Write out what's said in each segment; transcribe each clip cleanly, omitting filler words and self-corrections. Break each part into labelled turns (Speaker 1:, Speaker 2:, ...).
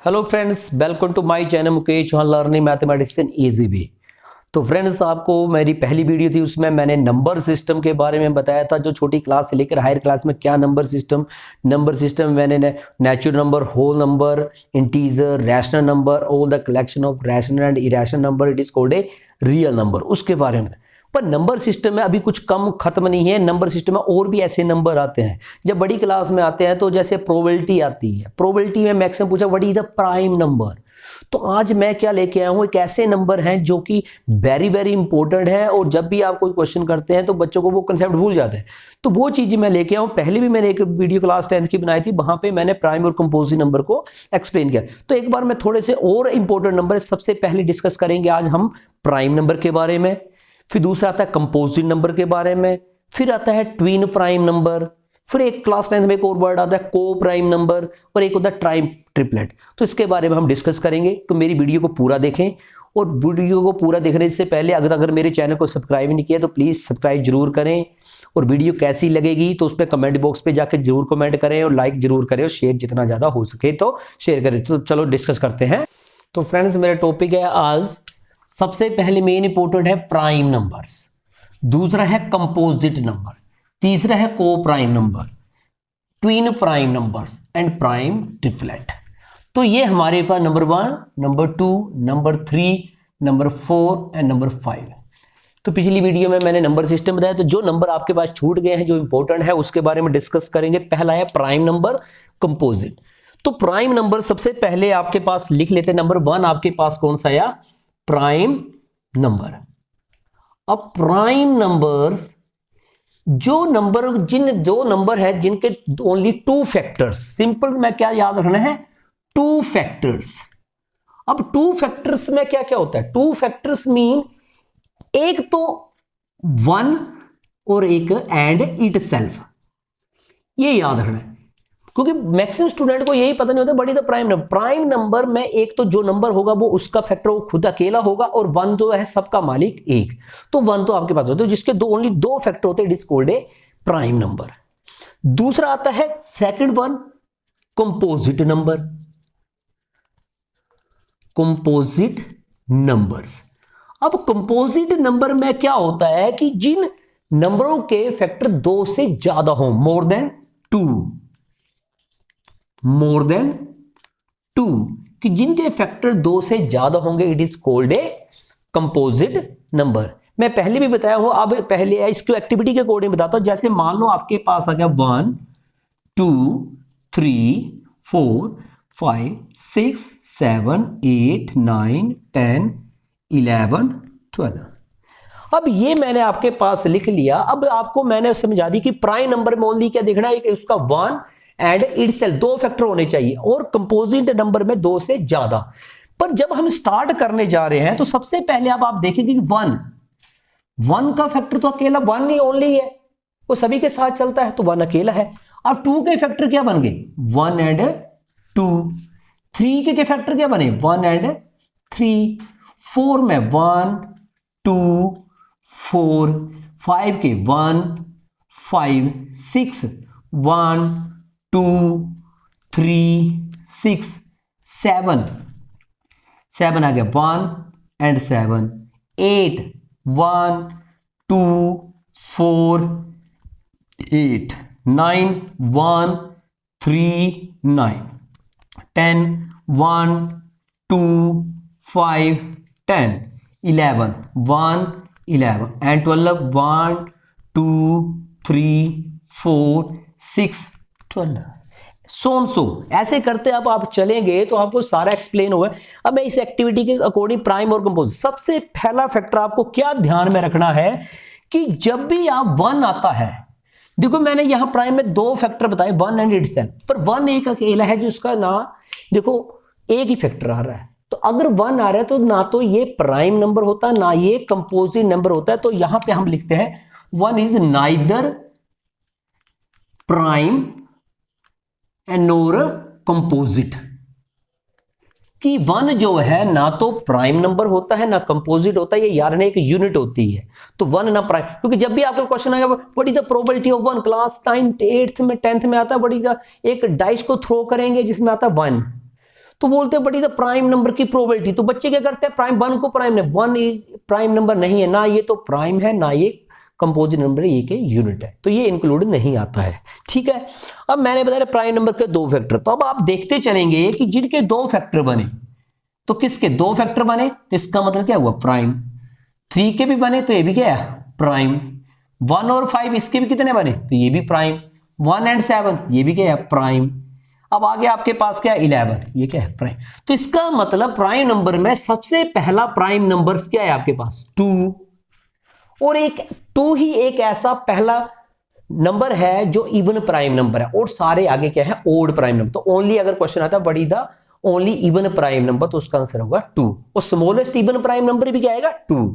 Speaker 1: Hello friends, welcome to my channel Mukesh Chauhan learning mathematics in easy way. तो friends, आपको मेरी पहली वीडियो थी उसमें मैंने नंबर सिस्टम के बारे में बताया था। जो छोटी क्लास से लेकर हायर क्लास में क्या नंबर सिस्टम मैंने natural number, whole number, integer, rational number, all the collection of rational and irrational number, it is called a real number, उसके बारे में। पर नंबर सिस्टम में अभी कुछ कम खत्म नहीं है। नंबर सिस्टम में और भी ऐसे नंबर आते हैं। जब बड़ी क्लास में आते हैं तो जैसे प्रोबेबिलिटी आती है, प्रोबेबिलिटी में मैक्सिमम पूछा what is the prime number. तो आज मैं क्या लेके आया हूं, एक ऐसे नंबर हैं जो कि वेरी वेरी इंपॉर्टेंट है, और जब भी आप कोई क्वेश्चन करते हैं तो बच्चों को वो कंसेप्ट भूल जाते हैं। तो वो चीज मैं लेके आया हूं। पहले भी मैंने एक वीडियो क्लास 10th की बनाई थी, वहां पे मैंने प्राइम और कंपोजिट नंबर को एक्सप्लेन किया। तो एक बार मैं थोड़े से और इंपॉर्टेंट नंबर सबसे पहले डिस्कस करेंगे आज हम प्राइम नंबर के बारे में, फिर दूसरा आता है कंपोजिट नंबर के बारे में, फिर आता है ट्विन प्राइम नंबर, फिर एक क्लास 10th में एक और वर्ड आता है को प्राइम नंबर, और एक होता है ट्रिपलेट। तो इसके बारे में हम डिस्कस करेंगे। तो मेरी वीडियो को पूरा देखें, और वीडियो को पूरा देखने से पहले अगर मेरे चैनल को सब्सक्राइब नहीं किया तो प्लीज सब्सक्राइब जरूर करें। और वीडियो कैसी लगेगी तो उसमें कमेंट बॉक्स पे जाकर जरूर कमेंट करें, और लाइक जरूर करें, और शेयर जितना ज्यादा हो सके तो शेयर करें। तो चलो डिस्कस करते हैं। तो फ्रेंड्स, मेरा टॉपिक है आज, सबसे पहले मेन इंपॉर्टेंट है प्राइम नंबर्स, दूसरा है कंपोजिट नंबर, तीसरा है coprime numbers, twin prime numbers and prime triplet. तो ये हमारे पास number 1, number 2, number 3, number 4 and number 5। तो पिछली वीडियो में मैंने नंबर सिस्टम बताया। तो जो नंबर आपके पास छूट गए हैं, जो इंपॉर्टेंट है, उसके बारे में डिस्कस करेंगे। पहला है प्राइम नंबर, कंपोजिट। तो प्राइम नंबर सबसे पहले आपके पास लिख लेते हैं। नंबर 1 आपके पास कौन सा आया? Prime number. अब प्राइम नंबर्स जो नंबर है जिनके ओनली 2 फैक्टर्स, सिंपल में क्या याद रखना है? 2 फैक्टर्स। अब 2 फैक्टर्स में क्या क्या होता है? 2 फैक्टर्स मीन एक तो 1 और एक एंड इट सेल्फ, ये याद रखना है, क्योंकि मैक्सिमम स्टूडेंट को यही पता नहीं होता बड़ी the prime number. Prime number में एक तो जो नंबर होगा वो उसका फैक्टर वो खुद अकेला होगा, और 1 तो है सबका मालिक एक, तो 1 तो आपके पास होता है। जिसके ओनली 2 फैक्टर होते हैं, it is called A prime number. दूसरा आता है second one, composite number. Composite numbers. अब कंपोजिट नंबर में क्या होता है कि जिन नंबरों के फैक्टर 2 से ज्यादा हो, मोर देन 2, कि जिनके फैक्टर 2 से ज्यादा होंगे, it is called a composite number. मैं पहले भी बताया हूं, अब पहले इसको एक्टिविटी के अकॉर्डिंग बताता हूं। जैसे मान लो आपके पास आ गया 1, 2, 3, 4, 5, 6, 7, 8, 9, 10, 11, 12। अब ये मैंने आपके पास लिख लिया। अब आपको मैंने समझा दी कि प्राइम नंबर में ओनली क्या देखना है, उसका 1 एंड इटसेल्फ 2 फैक्टर होने चाहिए, और कंपोजिट नंबर में 2 से ज्यादा। पर जब हम स्टार्ट करने जा रहे हैं तो सबसे पहले अब आप देखेंगे कि 1 का फैक्टर तो अकेला 1 ही ओनली है, वो सभी के साथ चलता है, तो 1 अकेला है। अब 2 के फैक्टर क्या बन गए? 1 एंड 2। 3 के फैक्टर क्या बने? 1 एंड 3। 4 में 1, 2, 4, 5 के 1, 5, 6, 1, 2, 3, 6, 7 आ गया 1 एंड 7, 8, 1, 2, 4, 8, 9, 1, 3, 9, 10, 1, 2, 5, 10, 11, 1, 11 एंड 12, 1, 2, 3, 4, 6, 12। सो ऐसे करते अब आप चलेंगे तो आपको सारा एक्सप्लेन होगा। अब मैं इस एक्टिविटी के अकॉर्डिंग प्राइम और कंपोजिट, सबसे पहला फैक्टर आपको क्या ध्यान में रखना है कि जब भी आप 1 आता है, देखो मैंने यहां प्राइम में 2 फैक्टर बताए, 1 एंड इटसेल्फ, पर 1 एक अकेला है जिसका ना, देखो एक ही फैक्टर आ रहा है। तो अगर 1 आ रहा है तो ना तो ये प्राइम नंबर होता है, ना ये कंपोजिट नंबर होता है। तो यहां पे हम लिखते हैं 1 is neither prime and NOR composite, कि 1 जो है ना तो प्राइम नंबर होता है ना कंपोजिट होता है, ये यार एक यूनिट होती है। तो 1 ना प्राइम, क्योंकि जब भी आपका क्वेश्चन आएगा what is the probability of 1, class 9, 8th में 10th में आता है, व्हाट इज द, एक डाइस को थ्रो करेंगे जिसमें आता है 1, तो बोलते हैं बड़ी द प्राइम नंबर की प्रोबेबिलिटी। तो बच्चे क्या करते हैं, प्राइम 1 को प्राइम, 1 इज प्राइम नंबर नहीं है, ना ये तो प्राइम है ना ये कंपोजिट नंबर है, ये के यूनिट है, तो ये इंक्लूड नहीं आता है। ठीक है, अब मैंने बताया प्राइम नंबर के 2 फैक्टर, तो अब आप देखते चलेंगे कि जिनके 2 फैक्टर बने, तो किसके 2 फैक्टर बने, तो इसका मतलब क्या हुआ प्राइम। 3 के भी बने तो ये भी क्या है प्राइम। 1 और 5 इसके भी कितने बने, तो ये भी प्राइम। 1 एंड 7 ये भी क्या है प्राइम। अब आगे आपके पास क्या है 11, ये क्या है प्राइम। तो इसका मतलब प्राइम नंबर में सबसे पहला प्राइम नंबर क्या है आपके पास 2, और एक 2 ही एक ऐसा पहला नंबर है जो इवन प्राइम नंबर है, और सारे आगे क्या है ओड प्राइम नंबर। तो ओनली अगर क्वेश्चन आता है what is the only even prime number, तो उसका आंसर होगा 2, और स्मॉलेस्ट इवन प्राइम नंबर भी क्या आएगा 2।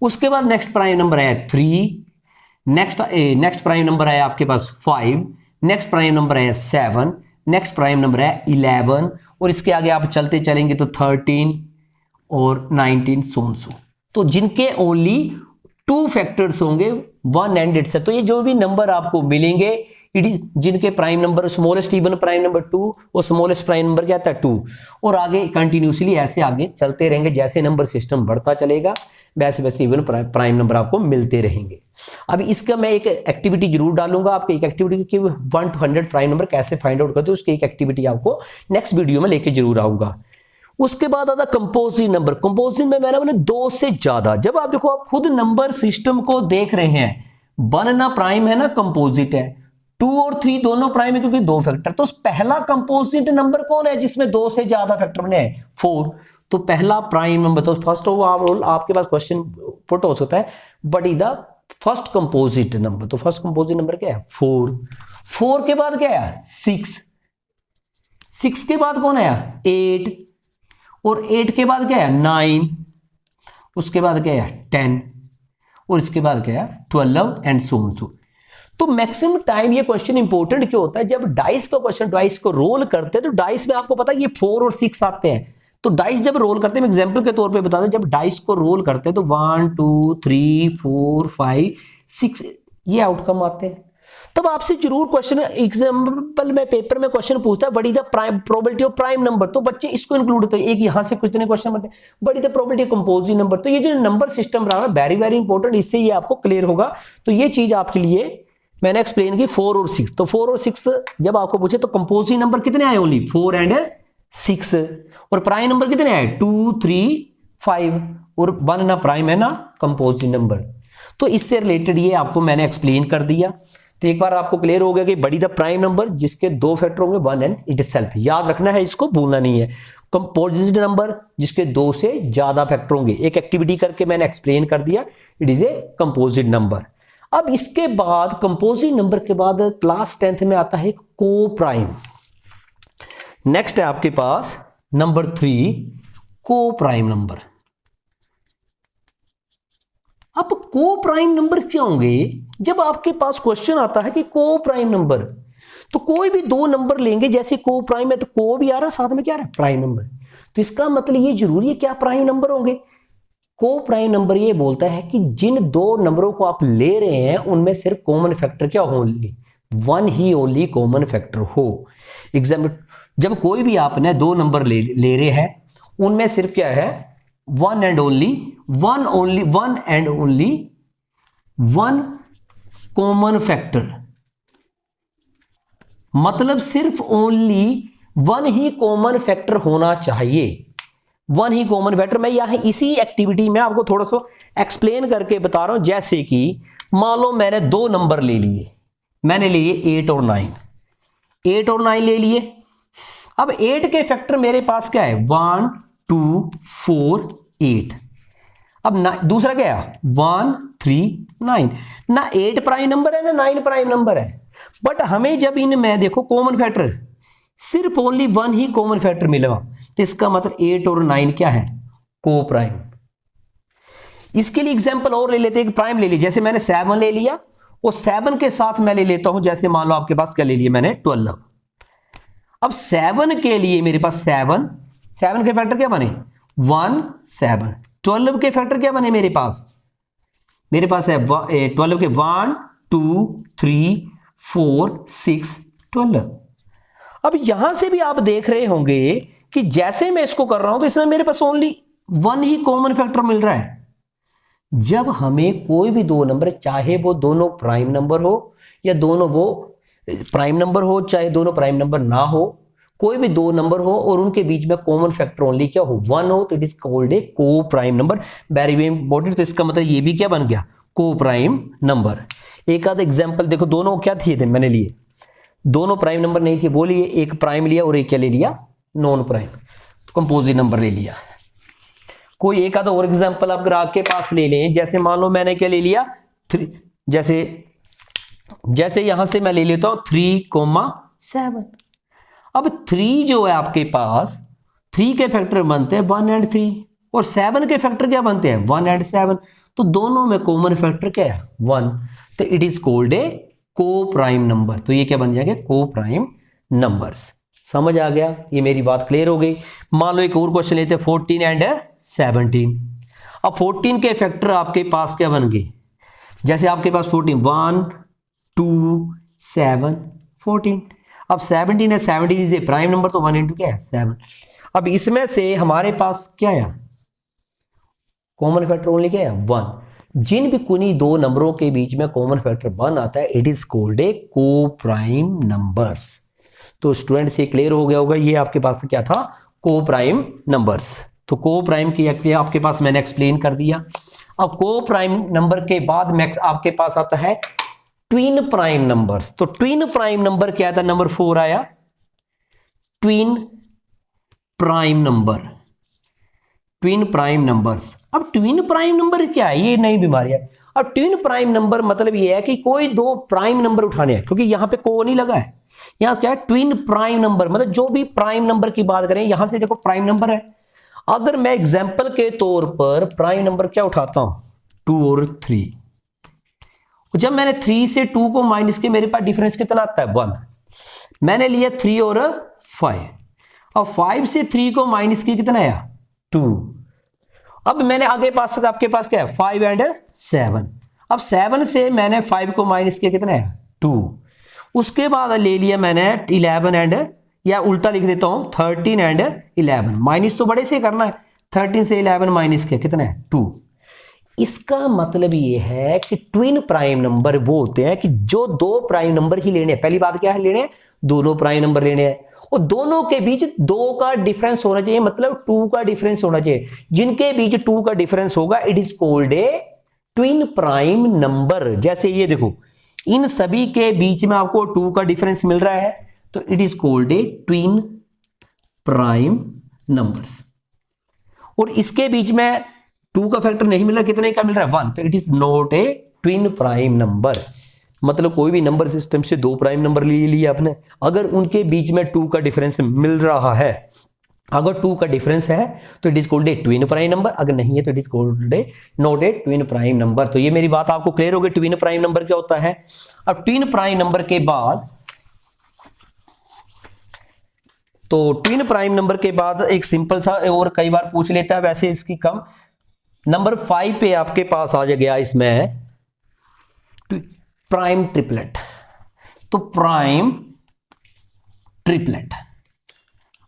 Speaker 1: उसके बाद नेक्स्ट प्राइम नंबर है 3, नेक्स्ट प्राइम नंबर है आपके पास 5, नेक्स्ट प्राइम नंबर है 7, नेक्स्ट प्राइम नंबर है 11, और इसके आगे आप चलते चलेंगे तो 13 और 19 सो। तो जिनके ओनली 2 फैक्टर्स होंगे 1 एंड इट्स, तो ये जो भी नंबर आपको मिलेंगे इट इज जिनके prime number smallest even prime number 2 और स्मॉलेस्ट प्राइम नंबर क्या आता है 2, और आगे कंटिन्यूसली ऐसे आगे चलते रहेंगे, जैसे नंबर सिस्टम बढ़ता चलेगा वैसे वैसे इवन प्राइम नंबर आपको मिलते रहेंगे। अब इसका मैं एक एक्टिविटी जरूर डालूंगा आपको, एक एक्टिविटी कि 1 to 100 प्राइम नंबर कैसे फाइंड आउट करते हैं, उसकी एक एक्टिविटी आपको नेक्स्ट वीडियो में लेके जरूर आऊंगा। उसके बाद आता कंपोजिट नंबर। कंपोजिट में मैंने बोला 2 से ज्यादा। जब आप देखो आप खुद नंबर सिस्टम को देख रहे हैं, 1 ना प्राइम है ना कंपोजिट है, 2 और 3 दोनों प्राइम है क्योंकि 2 फैक्टर। तो पहला कंपोजिट नंबर कौन है जिसमें 2 से ज्यादा फैक्टर बने हैं 4। तो पहला प्राइम नंबर, तो फर्स्ट ऑफ ऑल आपके पास क्वेश्चन पुट हो सकता है but is the first composite number. तो फर्स्ट कंपोजिट नंबर क्या है 4। 4 के बाद क्या है 6, 6 के बाद कौन है 8, और 8 के बाद क्या है 9, उसके बाद क्या है 10, और इसके बाद क्या है 12 एंड सो। तो मैक्सिमम टाइम ये क्वेश्चन इंपॉर्टेंट क्यों होता है, जब डाइस का क्वेश्चन डाइस को रोल करते हैं तो डाइस में आपको पता है ये 4 और 6 आते हैं। तो डाइस जब रोल करते हैं, एग्जांपल के तौर पे बता दें, जब डाइस को रोल करते हैं तो 1 2 3 4 5 6 ये आउटकम आते हैं। तब आपसे जरूर क्वेश्चन एग्जांपल में पेपर में क्वेश्चन पूछता है बड़ी the prime probability of prime number, तो बच्चे इसको इंक्लूड होते हैं। एक यहां से कुछ क्वेश्चन बनते हैं बड़ी द प्रोबेबिलिटी कंपोजिट नंबर। तो ये जो नंबर सिस्टम रहा है वेरी वेरी इंपॉर्टेंट, इससे ये आपको क्लियर होगा। तो ये चीज आपके लिए मैंने एक्सप्लेन की 4 और 6। तो 4 और 6 जब आपको पूछे तो कंपोजिट नंबर कितने आए ओनली 4 एंड 6, और प्राइम नंबर कितने आए 2 3 5, और 1 ना प्राइम है ना कंपोजिट नंबर। तो इससे रिलेटेड ये आपको मैंने एक्सप्लेन कर दिया। तो एक बार आपको क्लियर हो गया कि बड़ी द प्राइम नंबर जिसके 2 फैक्टर होंगे 1 एंड इटसेल्फ, याद रखना है, इसको भूलना नहीं है। कंपोजिट नंबर जिसके 2 से ज्यादा फैक्टर होंगे, एक एक्टिविटी करके मैंने एक्सप्लेन कर दिया, it is a composite number. अब इसके बाद कंपोजिट नंबर के बाद क्लास 10th में आता है को प्राइम। नेक्स्ट है आपके पास नंबर 3 को प्राइम नंबर। अब को प्राइम नंबर क्या होंगे, जब आपके पास क्वेश्चन आता है कि को प्राइम नंबर, तो कोई भी 2 नंबर लेंगे, जैसे को प्राइम है तो को भी आ रहा है साथ में क्या आ रहा है प्राइम नंबर, तो इसका मतलब ये जरूरी है क्या प्राइम नंबर होंगे। को प्राइम नंबर ये बोलता है कि जिन 2 नंबरों को आप ले रहे हैं उनमें सिर्फ कॉमन फैक्टर क्या हो, ओनली 1 ही ओनली कॉमन फैक्टर हो। एग्जाम्पल जब कोई भी आपने 2 नंबर ले रहे हैं उनमें सिर्फ क्या है 1 एंड ओनली 1 कॉमन फैक्टर, मतलब सिर्फ ओनली 1 ही कॉमन फैक्टर होना चाहिए, 1 ही कॉमन फैक्टर। मैं यहां इसी एक्टिविटी में आपको थोड़ा सा एक्सप्लेन करके बता रहा हूं। जैसे कि मान लो मैंने 2 नंबर ले लिए, मैंने लिए 8 और 9, 8 और 9 ले लिए। अब 8 के फैक्टर मेरे पास क्या है 1 2 4 8। अब दूसरा क्या है 1 3 9, ना 8 प्राइम नंबर है ना 9 प्राइम नंबर है, बट हमें जब इनमें देखो कॉमन फैक्टर सिर्फ ओनली 1 ही कॉमन फैक्टर मिला, तो इसका मतलब 8 और 9 क्या है को प्राइम। इसके लिए एग्जांपल और ले लेते हैं, एक प्राइम ले लीजिए, जैसे मैंने 7 ले लिया और 7 के साथ मैं ले लेता हूं, जैसे मान लो आपके पास क्या ले लिया मैंने 12। अब 7 के लिए मेरे पास 7 के फैक्टर क्या बने 1 7, 12 के फैक्टर क्या बने मेरे पास है 12 के 1 2 3 4 6 12। अब यहां से भी आप देख रहे होंगे कि जैसे मैं इसको कर रहा हूं तो इसमें मेरे पास ओनली वन ही कॉमन फैक्टर मिल रहा है। जब हमें कोई भी दो नंबर, चाहे वो दोनों प्राइम नंबर हो या दोनों वो प्राइम नंबर हो, चाहे दोनों प्राइम नंबर ना हो, कोई भी दो नंबर हो और उनके बीच में कॉमन फैक्टर ओनली क्या हो, वन हो, तो इट इज कॉल्ड ए को prime number. Very very important. तो इसका मतलब ये भी क्या बन गया, को प्राइम नंबर। एक आधा एग्जांपल देखो, दोनों क्या थे मैंने लिए, दोनों प्राइम नंबर नहीं थे, वो लिए, एक प्राइम लिया और एक क्या ले लिया, नॉन प्राइम कंपोजिट नंबर ले लिया। कोई एक आधा और एग्जांपल आप ग्राहक के पास ले लें, जैसे मान लो मैंने क्या ले लिया, 3, जैसे यहां से मैं ले लेता हूं 3,7। अब 3 जो है आपके पास, 3 के फैक्टर बनते हैं 1 एंड 3 और 7 के फैक्टर क्या बनते हैं 1 एंड 7, तो दोनों में कॉमन फैक्टर क्या है 1, तो इट इज कॉल्ड ए को प्राइम नंबर। तो ये क्या बन जाएंगे, को प्राइम नंबर्स। समझ आ गया, ये मेरी बात क्लियर हो गई। मान लो एक और क्वेश्चन लेते हैं 14 एंड 17। अब 14 के फैक्टर आपके पास क्या बन गए, जैसे आपके पास 14 1 2 7 14। अब 17 है, 17 इज ए प्राइम नंबर, तो 1 इंटू क्या है 7। अब इसमें से हमारे पास क्या है, कॉमन फैक्टर ओनली क्या है 1। जिन भी कुछ दो नंबरों के बीच में कॉमन फैक्टर 1 आता है, इट इज कॉल्ड ए को प्राइम नंबर्स। तो स्टूडेंट से क्लियर हो गया होगा, ये आपके पास क्या था, को प्राइम नंबर्स। तो को प्राइम की आपके पास मैंने एक्सप्लेन कर दिया। अब को प्राइम नंबर के बाद मैक्स आपके पास आता है ट्विन प्राइम नंबर्स। तो ट्विन प्राइम नंबर क्या था, नंबर 4 आया, twin prime number, twin prime numbers. अब ट्विन प्राइम नंबर क्या है, ये नई बीमारी है। अब ट्विन प्राइम नंबर मतलब ये है कि कोई दो प्राइम नंबर उठाने हैं, क्योंकि यहां पे को नहीं लगा है, यहां क्या है ट्विन प्राइम नंबर, मतलब जो भी प्राइम नंबर की बात करें, यहां से देखो प्राइम नंबर है। अगर मैं एग्जांपल के तौर पर प्राइम नंबर क्या उठाता हूं 2 और 3, जब मैंने 3 से 2 को माइनस के, मेरे पास डिफरेंस कितना आता है 1। मैंने लिया 3 और 5, और 5 से 3 को माइनस के कितना आया 2। अब मैंने आगे पास आपके पास क्या है 5 एंड 7। अब 7 से मैंने 5 को माइनस किया कितना है 2। उसके बाद ले लिया मैंने 11 एंड, या उल्टा लिख देता हूं 13 एंड 11। माइनस तो बड़े से करना है, 13 से 11 माइनस किया कितना है 2। इसका मतलब ये है कि ट्विन प्राइम नंबर वो होते हैं कि जो दो प्राइम नंबर ही लेने हैं। पहली बात क्या है, लेने हैं दोनों प्राइम नंबर लेने हैं, और दोनों के बीच 2 का डिफरेंस होना चाहिए, मतलब 2 का डिफरेंस होना चाहिए। जिनके बीच 2 का डिफरेंस होगा, it is called A twin prime number. जैसे ये देखो, इन सभी के बीच में आपको 2 का डिफरेंस मिल रहा है, तो it is called A twin prime numbers. और इसके बीच में 2 का फैक्टर नहीं मिल रहा, कितने का मिल रहा है 1, तो it is not a twin prime number. मतलब कोई भी नंबर सिस्टम से 2 प्राइम नंबर ले लिए आपने, अगर उनके बीच में 2 का डिफरेंस मिल रहा है, अगर 2 का डिफरेंस है तो it is called A twin prime number, अगर नहीं है तो it is called A not a twin prime number. तो ये मेरी बात आपको क्लियर हो गई, ट्विन प्राइम नंबर क्या होता है। अब ट्विन प्राइम नंबर के बाद, तो ट्विन प्राइम नंबर के बाद एक सिंपल सा और कई बार पूछ लेता है, वैसे इसकी कम, नंबर 5 पे आपके पास आ गया इसमें प्राइम ट्रिपलेट। तो प्राइम ट्रिपलेट,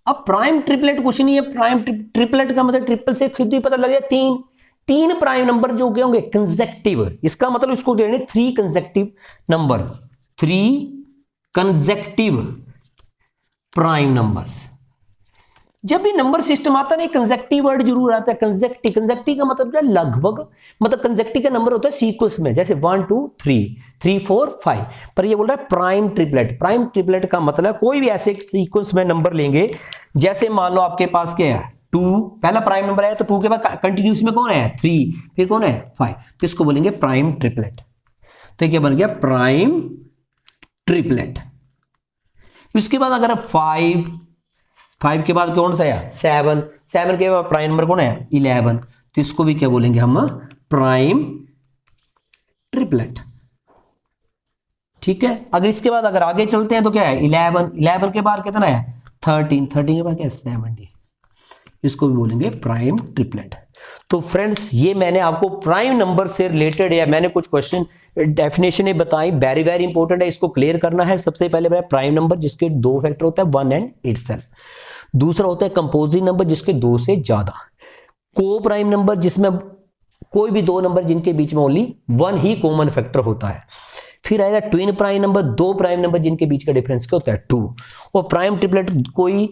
Speaker 1: अब प्राइम ट्रिपलेट कुछ नहीं है, प्राइम ट्रिपलेट का मतलब ट्रिपल से खुद ही पता लग गया, तीन प्राइम नंबर जो क्या होंगे कंसेक्टिव। इसका मतलब इसको देने 3 consecutive number, 3 consecutive prime numbers. जब भी नंबर सिस्टम आता है ना, कंसेक्टिव वर्ड जरूर आता है। कंसेक्टिव का मतलब क्या, लगभग, मतलब कंसेक्टिव का नंबर होता है सीक्वेंस में, जैसे 1 2 3 3 4 5, पर ये बोल रहा है प्राइम ट्रिपलेट। प्राइम ट्रिपलेट का मतलब कोई भी ऐसे सीक्वेंस में नंबर लेंगे, जैसे मान लो आपके पास क्या है 2, पहला प्राइम नंबर है, तो 2 के बाद कंटिन्यूस में कौन है 3, फिर कौन है 5, तो इसको बोलेंगे प्राइम ट्रिपलेट। तो क्या बन गया प्राइम ट्रिपलेट। उसके बाद अगर 5 के बाद कौन सा है 7 के बाद प्राइम नंबर कौन है 11, तो इसको भी क्या बोलेंगे हम प्राइम ट्रिपलेट। ठीक है, अगर इसके बाद अगर आगे चलते हैं तो क्या है 11 के बाद कितना है 13 के बाद क्या है 70, इसको भी बोलेंगे प्राइम ट्रिपलेट। तो फ्रेंड्स, ये मैंने आपको प्राइम नंबर से रिलेटेड या मैंने कुछ क्वेश्चन डेफिनेशन बताई, वेरी वेरी इंपॉर्टेंट है, इसको क्लियर करना है। सबसे पहले प्राइम नंबर जिसके 2 फैक्टर होता है 1 एंड इटसेल्फ। दूसरा होता है कंपोजिट नंबर जिसके 2 से ज्यादा, को प्राइम नंबर जिसमें कोई भी 2 नंबर जिनके बीच में ओनली 1 ही कॉमन फैक्टर होता है। फिर आएगा twin prime number, 2 prime number जिनके बीच का डिफरेंस क्या होता है 2। और प्राइम ट्रिपलेट कोई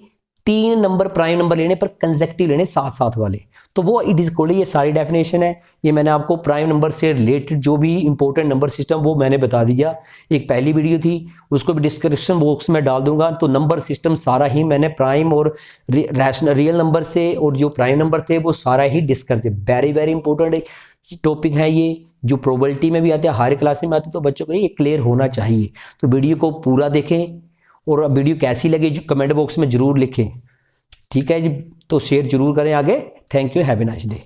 Speaker 1: 3 नंबर प्राइम नंबर लेने पर कंसेक्टिव लेने साथ साथ वाले, तो वो इट इज कॉल्ड, ये सारी डेफिनेशन है। ये मैंने आपको प्राइम नंबर से रिलेटेड जो भी इंपॉर्टेंट नंबर सिस्टम वो मैंने बता दिया। एक पहली वीडियो थी, उसको भी डिस्क्रिप्शन बॉक्स में डाल दूंगा। तो नंबर सिस्टम सारा ही मैंने प्राइम और रैशनल रियल नंबर से और जो प्राइम नंबर थे वो सारा ही डिस्कस थे। वेरी वेरी इंपॉर्टेंट टॉपिक है ये, जो प्रोबेबिलिटी में भी आते हैं, हर क्लास में आते हैं, तो बच्चों को ये क्लियर होना चाहिए। तो वीडियो को पूरा देखें और वीडियो कैसी लगी जो कमेंट बॉक्स में जरूर लिखें, ठीक है जी। तो शेयर जरूर करें आगे। Thank you, have a nice day.